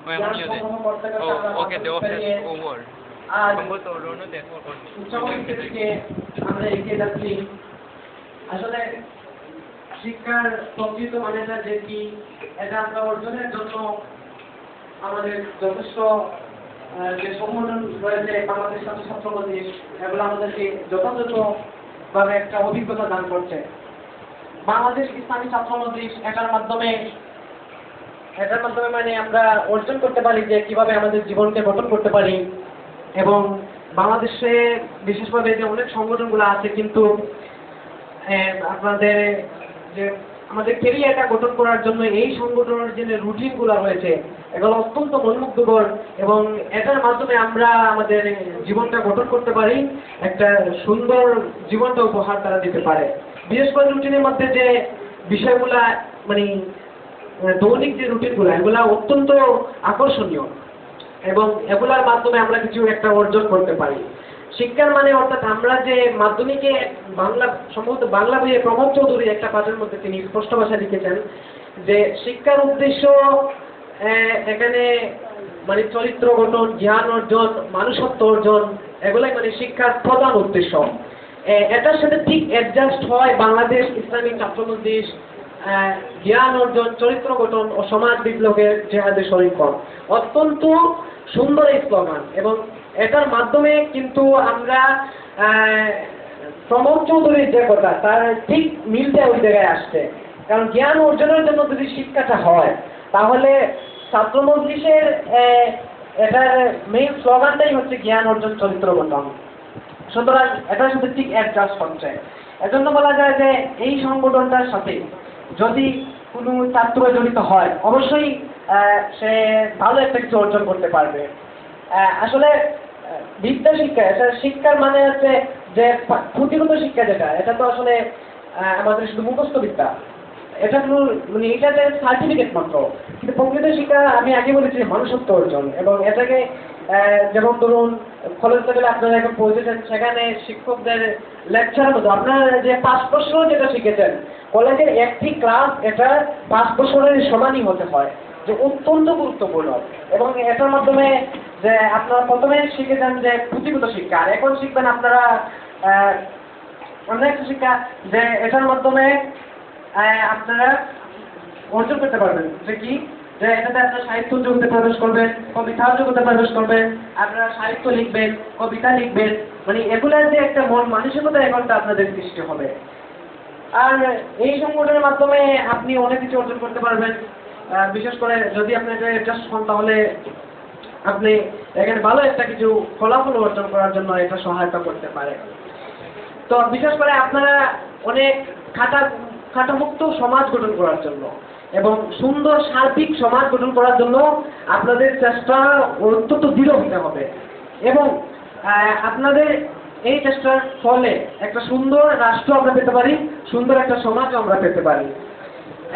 Okay, the office over. আর উচ্চমাধ্যমিক থেকে আমরা এগিয়ে যাচ্ছি। আসলে শিক্ষার প্রকৃত মানেটা যে কি, এটা আমরা অর্জনের জন্য আমাদের যথেষ্ট যে সংগঠন রয়েছে বাংলাদেশ ছাত্র মজলিস, এগুলো আমাদেরকে যথাযথভাবে একটা অভিজ্ঞতা দান করছে। বাংলাদেশ ইসলামী ছাত্র মজলিস এটার মাধ্যমে মানে আমরা অর্জন করতে পারি যে কিভাবে আমাদের জীবনকে গঠন করতে পারি। এবং বাংলাদেশে বিশেষভাবে যে অনেক সংগঠনগুলো আছে, কিন্তু আপনাদের যে আমাদের ক্যারিয়ারটা গঠন করার জন্য এই সংগঠনের যে রুটিনগুলো রয়েছে, এগুলো অত্যন্ত মনোমুগ্ধকর এবং এটার মাধ্যমে আমরা আমাদের জীবনটা গঠন করতে পারি, একটা সুন্দর জীবনটা উপহার তারা দিতে পারে। বিশেষ করে রুটিনের মধ্যে যে বিষয়গুলা মানে দৈনিক যে রুটিনগুলো, এগুলা অত্যন্ত আকর্ষণীয় এবং এগুলার মাধ্যমে আমরা কিছু একটা অর্জন করতে পারি। শিক্ষার মানে অর্থাৎ আমরা যে মাধ্যমিকে সম্ভবত বাংলা বইয়ে প্রমোদ চৌধুরী একটা পাঠের মধ্যে তিনি স্পষ্ট ভাষায় লিখেছেন যে শিক্ষার উদ্দেশ্য এখানে মানে চরিত্র গঠন, জ্ঞান অর্জন, মানুষত্ব অর্জন, এগুলাই মানে শিক্ষার প্রধান উদ্দেশ্য। এটার সাথে ঠিক অ্যাডজাস্ট হয় বাংলাদেশ ইসলামী ছাত্র মজলিস জ্ঞান অর্জন, চরিত্র গঠন ও সমাজ বিপ্লবের জেহাদে শরীক হন। অত্যন্ত সুন্দর এই স্লোগান এবং এটার মাধ্যমে কিন্তু আমরা প্রমোদ চৌধুরীর যে কথা তার ঠিক মিলটা ওই জায়গায় আসছে। কারণ জ্ঞান অর্জনের জন্য যদি শিক্ষাটা হয়, তাহলে ছাত্র মজলিসের এটার মেইন স্লোগানটাই হচ্ছে জ্ঞান অর্জন, চরিত্র গঠন। সুতরাং এটার সাথে ঠিক অ্যাডজাস্ট হচ্ছে। এজন্য বলা যায় যে এই সংগঠনটার সাথে যদি কোনো ছাত্র জড়িত হয়, অবশ্যই সে ভালো একটা কিছু অর্জন করতে পারবে। আসলে বিদ্যা শিক্ষা, এটা শিক্ষার মানে হচ্ছে যে পুঁথিগত শিক্ষা যেটা, এটা তো আসলে আমাদের শুধু মুখস্থ বিদ্যা, এটা কোনো মানে এটাতে সার্টিফিকেট মাত্র। কিন্তু প্রকৃত শিক্ষা আমি আগে বলেছি মানুষত্ব অর্জন, এবং এটাকে যেমন ধরুন কলেজ লেভেলে আপনারা এখন পৌঁছেছেন, সেখানে শিক্ষকদের লেকচারের মতো আপনারা যে 5 বছর যেটা শিখেছেন, কলেজের একটি ক্লাস এটা 5 বছরের সমানই হতে হয়, যে অত্যন্ত গুরুত্বপূর্ণ। এবং এটার মাধ্যমে যে আপনারা প্রথমে শিখেছেন যে পুঁথিগত শিক্ষা, আর এখন শিখবেন আপনারা অন্য একটা শিক্ষা, যে এটার মাধ্যমে আপনারা অর্জন করতে পারবেন যে কি, যে এটাতে আপনারা সাহিত্য জগতে প্রবেশ করবেন, কবিতা জগতে প্রবেশ করবেন, আপনারা সাহিত্য লিখবেন, কবিতা লিখবেন, মানে এগুলার যে একটা মন মানসিকতা এখনটা আপনাদের সৃষ্টি হবে। আর এই সংগঠনের মাধ্যমে আপনি অনেক কিছু অর্জন করতে পারবেন। বিশেষ করে যদি আপনি এটা অ্যাডজাস্ট হন, তাহলে আপনি এখানে ভালো একটা কিছু ফলাফল অর্জন করার জন্য এটা সহায়তা করতে পারে। তো বিশেষ করে আপনারা অনেক খাটামুক্ত সমাজ গঠন করার জন্য এবং সুন্দর সার্বিক সমাজ গঠন করার জন্য আপনাদের চেষ্টা অত্যন্ত দৃঢ় হতে হবে। এবং আপনাদের এই চেষ্টার ফলে একটা সুন্দর রাষ্ট্র আমরা পেতে পারি, সুন্দর একটা সমাজও আমরা পেতে পারি।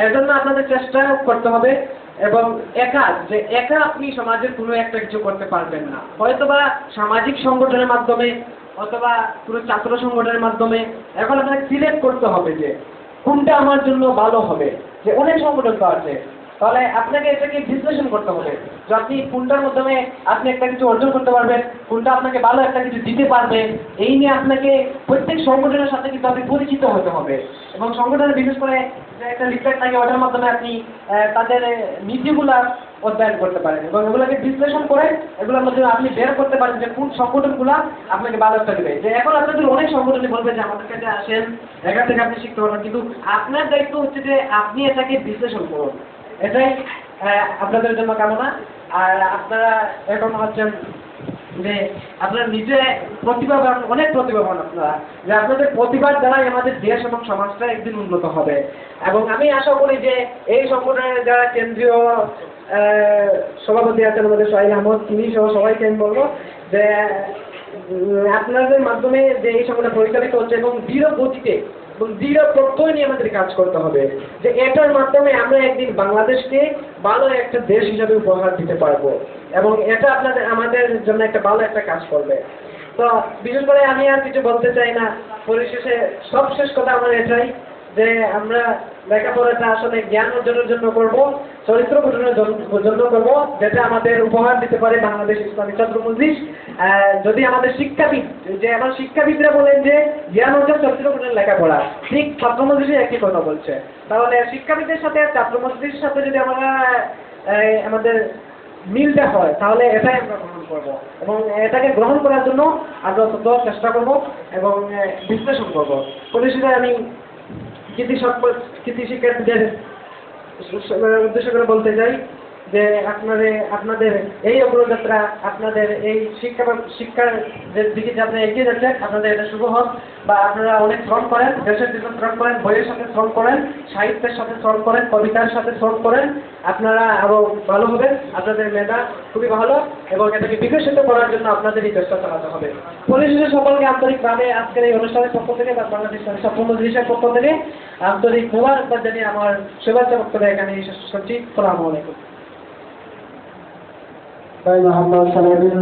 এর জন্য আপনাদের চেষ্টা করতে হবে। এবং একা আপনি সমাজের কোনো একটা কিছু করতে পারবেন না। হয়তোবা সামাজিক সংগঠনের মাধ্যমে অথবা কোনো ছাত্র সংগঠনের মাধ্যমে এখন আপনাকে সিলেক্ট করতে হবে যে কোনটা আমার জন্য ভালো হবে। যে অনেক সংগঠন তো আছে, তাহলে আপনাকে এটাকে বিশ্লেষণ করতে হবে যে আপনি কোনটার মাধ্যমে আপনি একটা কিছু অর্জন করতে পারবেন, কোনটা আপনাকে ভালো একটা কিছু দিতে পারবে। এই নিয়ে আপনাকে প্রত্যেক সংগঠনের সাথে কিন্তু আপনি পরিচিত হতে হবে। এবং সংগঠনের বিশেষ করে যে একটা লিফলেট থাকে, ওটার মাধ্যমে আপনি তাদের নীতিগুলা অধ্যয়ন করতে পারেন এবং এগুলোকে বিশ্লেষণ করে এগুলোর মধ্যে আপনি বের করতে পারেন যে কোন সংগঠনগুলো আপনাকে ভালো একটা দেবে। যে এখন আপনাদের অনেক সংগঠনই বলবে যে আমাদের কাছে আসেন, এখান থেকে আপনি শিখতে পারবেন, কিন্তু আপনার দায়িত্ব হচ্ছে যে আপনি এটাকে বিশ্লেষণ করুন। এটাই আপনাদের জন্য কামনা। আর আপনারা এখন হচ্ছেন যে আপনারা নিজে প্রতিভাবান, অনেক প্রতিভাবান আপনারা, যে আপনাদের প্রতিভার দ্বারাই আমাদের দেশ এবং সমাজটা একদিন উন্নত হবে। এবং আমি আশা করি যে এই সংগঠনের যারা কেন্দ্রীয় সভাপতি আছেন আমাদের সোহাইল আহমদ, তিনি সহ সবাইকে আমি বলবো যে আপনাদের মাধ্যমে যে এই সংগঠন পরিচালিত হচ্ছে এবং দৃঢ় গতিতে এবং দৃঢ় প্রত্যয় নিয়ে আমাদের কাজ করতে হবে, যে এটার মাধ্যমে আমরা একদিন বাংলাদেশকে ভালো একটা দেশ হিসাবে উপহার দিতে পারবো এবং এটা আমাদের জন্য একটা ভালো একটা কাজ করবে। তো বিশেষ করে আমি আর কিছু বলতে চাই না। পরিশেষে সবশেষ কথা আমার এটাই যে আমরা লেখাপড়াটা আসলে জ্ঞান অর্জনের জন্য করব, চরিত্র গঠনের জন্য করব, যেটা আমাদের উপহার দিতে পারে বাংলাদেশ ইসলামী ছাত্র মজলিস। যদি আমাদের শিক্ষাবিদ, যে আমার শিক্ষাবিদরা বলেন যে জ্ঞান অর্জন চরিত্র গঠনের লেখাপড়া, ঠিক ছাত্র মজলিসে একই কথা বলছে। তাহলে শিক্ষাবিদের সাথে ছাত্র মজলিসের সাথে যদি আমরা আমাদের মিলটা হয়, তাহলে এটাই আমরা গ্রহণ করব এবং এটাকে গ্রহণ করার জন্য আমরা তত চেষ্টা করব এবং বিশ্লেষণ করব। পরিশেষে আমি কৃতি শিক্ষার্থীদের উদ্দেশ্য করে বলতে চাই যে আপনাদের এই অগ্রযাত্রা, আপনাদের এই শিক্ষার যে দিকে যে আপনি এগিয়ে যাচ্ছেন, আপনাদের এটা শুভ হোক। বা আপনারা অনেক শ্রম করেন, দেশের পিছনে শ্রম করেন, বইয়ের সাথে শ্রম করেন, সাহিত্যের সাথে শ্রম করেন, কবিতার সাথে শ্রম করেন, আপনারা আরো ভালো হবেন। আপনাদের মেধা খুবই ভালো এবং এটাকে বিকশিত করার জন্য আপনাদের এই চেষ্টা চালাতে হবে। পরিশেষে সকলকে আন্তরিকভাবে আজকের এই অনুষ্ঠানের পক্ষ থেকে বা বাংলাদেশ ছাত্র মজলিসের পক্ষ থেকে আন্তরিক মোবারকবাদ জানিয়ে আমার শুভেচ্ছা বক্তব্য এখানে শেষ করছি। আসসালামু আলাইকুম। ভাই মোহাম্মদ সালাউদ্দিন